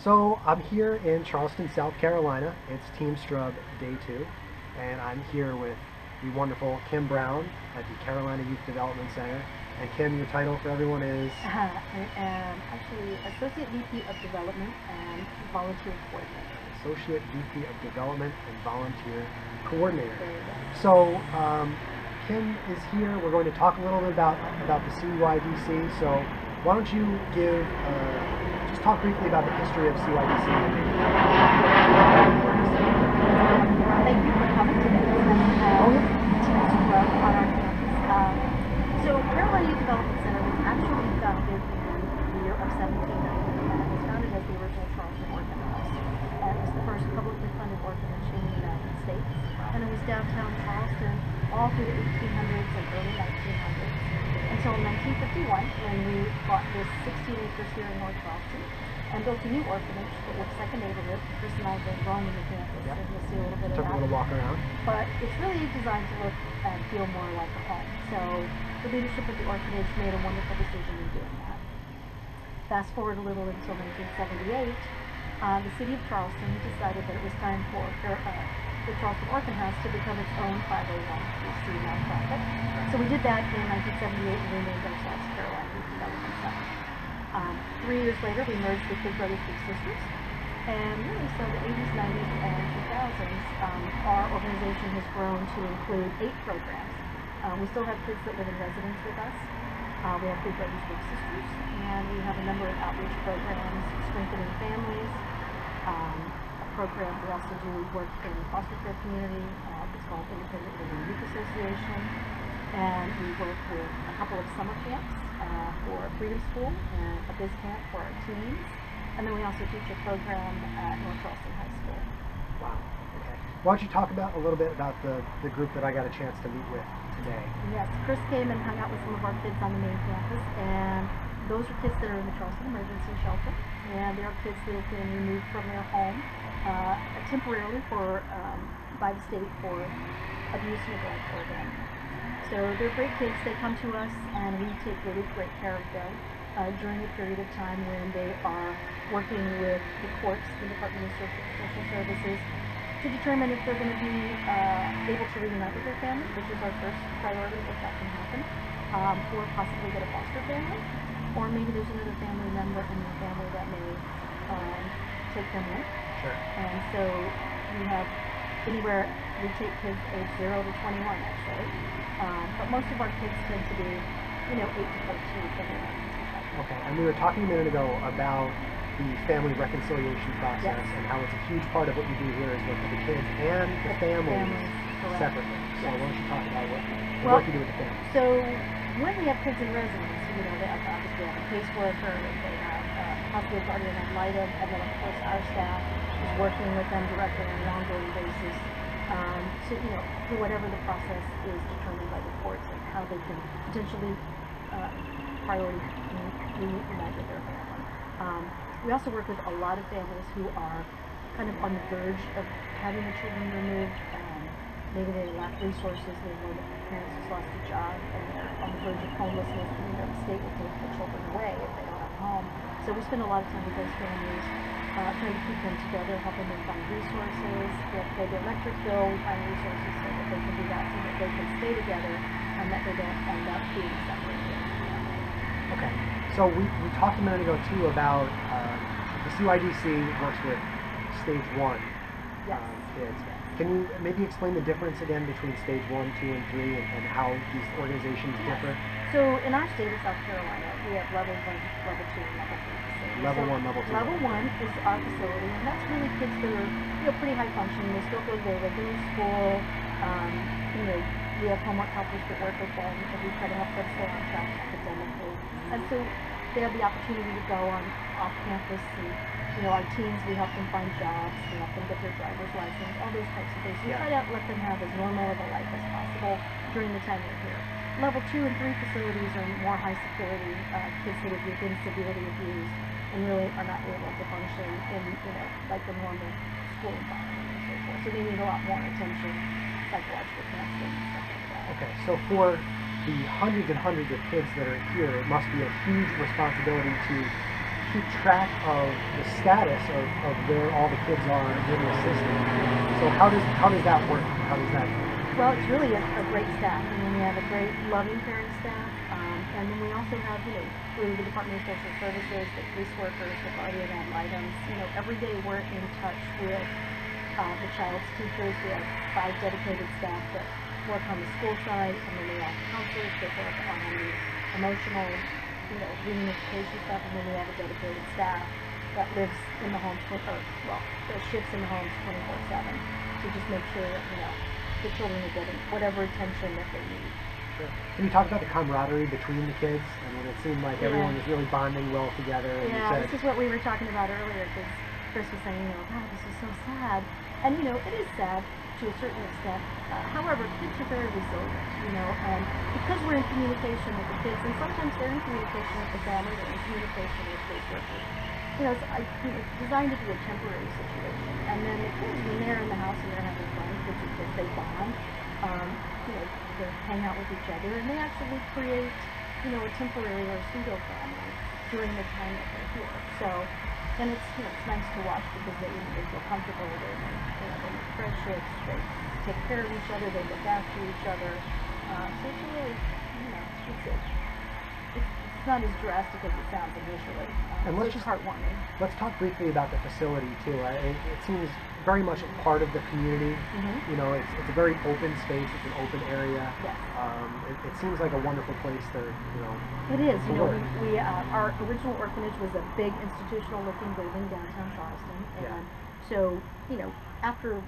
So I'm here in Charleston, South Carolina. It's TeamStrub Day 2, and I'm here with the wonderful Kim Brown at the Carolina Youth Development Center. And Kim, your title for everyone is? I am actually Associate VP of Development and Volunteer Coordinator. Associate VP of Development and Volunteer Coordinator. There you go. So Kim is here. We're going to talk a little bit about the CYDC. So why don't you give just talk briefly about the history of CYDC. Thank you for coming today. TeamStrub on our campus. So Carolina Youth Development Center was actually founded in the year of 1790. It was founded as the original Charleston Orphan House. And it was the first publicly funded orphanage in the United States. And it was downtown Charleston all through the 1800s and early 1900s. Until 1951, when we bought this 16 acres here in North Charleston and built a new orphanage that looks like a neighborhood. Chris and I have been roaming the campus, Yep. and you'll see a little bit of Took that. a little walk around. But it's really designed to look and feel more like a home. So the leadership of the orphanage made a wonderful decision in doing that. Fast forward a little until 1978, the city of Charleston decided that it was time for the Charleston Orphan House to become its own 501c3 nonprofit. So we did that in 1978 and we named ourselves Carolina Youth Development Center. 3 years later, we merged with Big Brothers Big Sisters. And really, so the 80s, 90s, and 2000s, our organization has grown to include 8 programs. We still have kids that live in residence with us. We have Big Brothers Big Sisters, and we have a number of outreach programs, strengthening families. A program we also do work in the foster care community. It's called Independent Living Youth Association, and we work with a couple of summer camps for Freedom School and a biz camp for our teens. And then we also teach a program at North Charleston High School. Wow. Okay. Why don't you talk about a little bit about the group that I got a chance to meet with today? Yes, Chris came and hung out with some of our kids on the main campus, and those are kids that are in the Charleston Emergency Shelter, and they are kids that have been removed from their home temporarily by the state for abuse, neglect, or abandonment. So they're great kids. They come to us, and we take really great care of them during a period of time when they are working with the courts, the Department of Social Services, to determine if they're going to be able to reunite with their family, which is our first priority if that can happen, or possibly get a foster family, or maybe there's another family member in their family that may take them in. Sure. And so we have anywhere, we take kids age 0 to 21 actually, but most of our kids tend to be, 8 to 14. Okay, and we were talking a minute ago about the family reconciliation process. Yes. And how it's a huge part of what you do here is work with the kids and the families correct. separately. So Yes. why don't you talk about what Well, work you do with the families? So when we have kids in residence, they have obviously have a caseworker, they have possibly a guardian ad litem, and then of course our staff is working with them directly on an ongoing basis to whatever the process is determined by the courts and how they can potentially priority reunite with their family. We also work with a lot of families who are kind of on the verge of having the children removed. Maybe they lack resources, maybe one of the parents has lost a job and they're on the verge of homelessness, and the state will take the children away if they don't have a home. So we spend a lot of time with those families, trying to keep them together, helping them find resources. If they pay their electric bill, we find resources so that they can do that, so that they can stay together and that they don't end up being separated. Okay, so we talked a minute ago too about the CYDC works with stage 1 Yes. kids. Can you maybe explain the difference again between stage 1, 2, and 3 and how these organizations differ? So in our state of South Carolina, we have level 1, level 2, and level 3 facilities. Level 1, level 2. Level 1 is our facility, and that's really kids that are pretty high functioning. They still go to their regular school. We have homework helpers that work with them, and we try to help them stay on track academically. And so they have the opportunity to go on off campus, and our teens, we help them find jobs, we help them get their driver's license, all those types of things. So we try to let them have as normal of a life as possible during the time they're here. Level 2 and 3 facilities are more high security, kids that have been severely abused and really are not able to function in, like the normal school environment and so forth. So they need a lot more attention, psychological counseling and stuff like that. Okay, so for the hundreds and hundreds of kids that are here, it must be a huge responsibility to keep track of the status of where all the kids are in the system. So how does that work? How does that? Well, it's really a great staff. I mean, we have a great, loving parent staff, and then we also have, through the Department of Social Services, the police workers, the guardian ad litems. Every day we're in touch with the child's teachers. We have 5 dedicated staff that work on the school side, and then we have counselors that work on the emotional, reunification stuff, and then we have a dedicated staff that lives in the homes, that shifts in the homes 24/7 to just make sure that, the children are getting whatever attention that they need. Sure. Can you talk about the camaraderie between the kids? I mean, it seemed like everyone was really bonding well together. And this is what we were talking about earlier, because Chris was saying, God, this is so sad. And, it is sad to a certain extent. However, kids are very resilient, and because we're in communication with the kids, and sometimes they're in communication with the family, they're in communication with police workers. It's designed to be a temporary situation. And then the kids, when they're in the house and they're having fun, kids are kids, they bond, they hang out with each other, and they actually create, a temporary or pseudo family during the time that they're here. So, and it's, it's nice to watch because they feel comfortable, they make friendships, they take care of each other, they look after each other. So it's really, it's not as drastic as it sounds initially. And so it's heartwarming. Let's talk briefly about the facility too. It seems very much a part of the community. It's a very open space. It's an open area. Yes. It seems like a wonderful place to, It is. To work. Our original orphanage was a big institutional-looking building downtown Charleston, and so after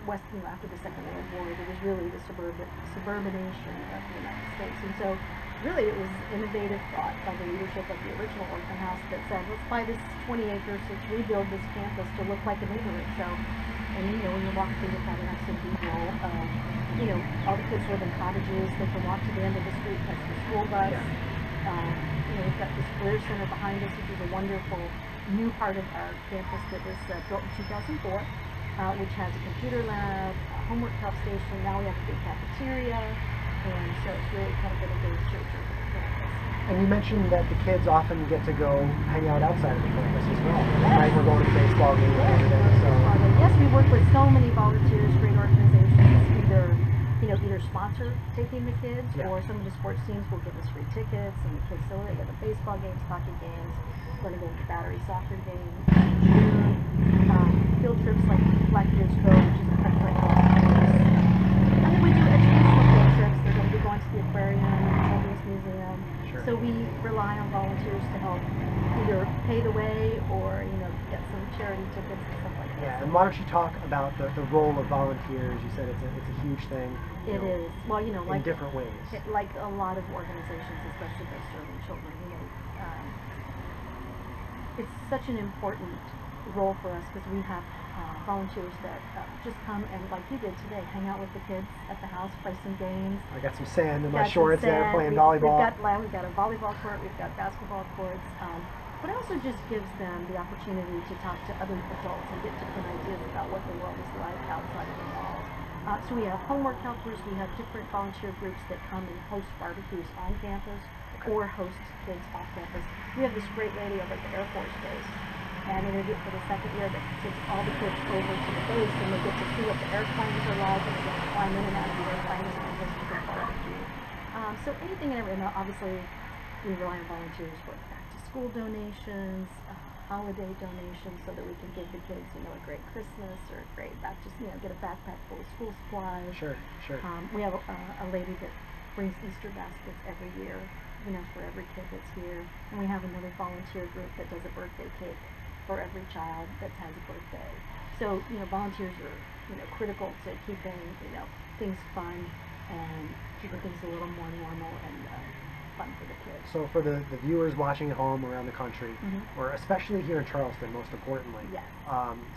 after the Second World War, it was really the suburbanation of the United States, and so really it was innovative thought by the leadership of the original orphan house that said, let's buy this 20 acres, let's rebuild this campus to look like a neighborhood. So, and when you walk through, you probably have some people, all the kids live in cottages, they can walk to the end of the street, catch the school bus. We've got this career center behind us, which is a wonderful new part of our campus that was built in 2004, which has a computer lab, a homework help station, now we have a big cafeteria, and so it's really kind of been a game changer for the campus. And you mentioned that the kids often get to go hang out outside of the campus as well. Right? We're going to baseball games every day. So. Yes, we work with so many volunteers, great organizations, either sponsor taking the kids, or some of the sports teams will give us free tickets, and the kids still go to baseball games, hockey games. We're going to go to Battery soccer games in June. Field trips like Blackbeard's Cove, which is a country club. And then we do educational field trips. They're going to be going to the aquarium, the children's museum. Sure. So we rely on volunteers to help either pay the way or get some charity tickets and stuff like that. Yeah, and why don't you talk about the role of volunteers? You said it's a huge thing. It is. Well, in different ways. Like a lot of organizations, especially those serving children, it's such an important role for us because we have volunteers that just come and, like you did today, hang out with the kids at the house, play some games. I got some sand in my shorts there, playing volleyball. We've got a volleyball court, we've got basketball courts, but it also just gives them the opportunity to talk to other adults and get different ideas about what the world is like outside of the walls. So we have homework helpers, we have different volunteer groups that come and host barbecues on campus or host kids off campus. We have this great lady over at the Air Force Base, and for the second year that takes all the kids over to the base, and they get to see what the airplanes are like, and they get to climb in and out of the airplanes and host a big barbecue. So anything and everything. Obviously, we rely on volunteers for back-to-school donations, holiday donations, so that we can give the kids, a great Christmas or a great get a backpack full of school supplies. Sure. We have a lady that brings Easter baskets every year, for every kid that's here, and we have another volunteer group that does a birthday cake for every child that has a birthday. So, volunteers are, critical to keeping, things fun and keeping things a little more normal and fun for the kids. So for the viewers watching at home around the country, or especially here in Charleston, most importantly,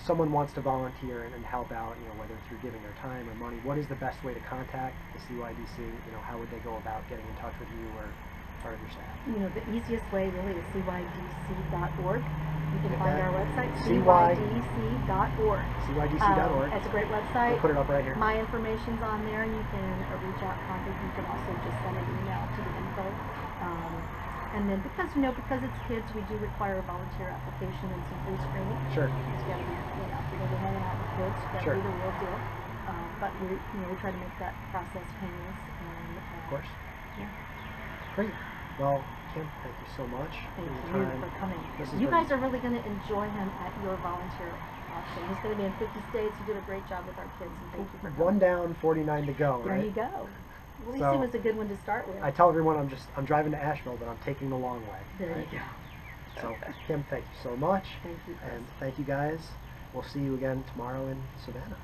someone wants to volunteer and help out, whether through giving their time or money, what is the best way to contact the CYDC? How would they go about getting in touch with you or part of your staff? The easiest way really is cydc.org. You can find our website, cydc.org. cydc.org. It's a great website. We'll put it up right here. My information's on there, and you can reach out, contact. You can also just send an email to the info. And then because it's kids, we do require a volunteer application and some pre-screening. Sure. It's got to be, if you're going to be hanging out with kids, it's got to Sure. be the real deal. But we try to make that process painless. And, Of course. Yeah. Great. Well, Kim, thank you so much Thank for your you time. for coming. This has You been- guys are really going to enjoy him at your volunteer auction. He's going to be in 50 states. You did a great job with our kids, and thank you for coming. One down, 49 to go, There right? you go. At least So, he was a good one to start with. I tell everyone I'm driving to Asheville, but I'm taking the long way. There right? you go. So, Kim, thank you so much. Thank you, Chris. And thank you guys. We'll see you again tomorrow in Savannah.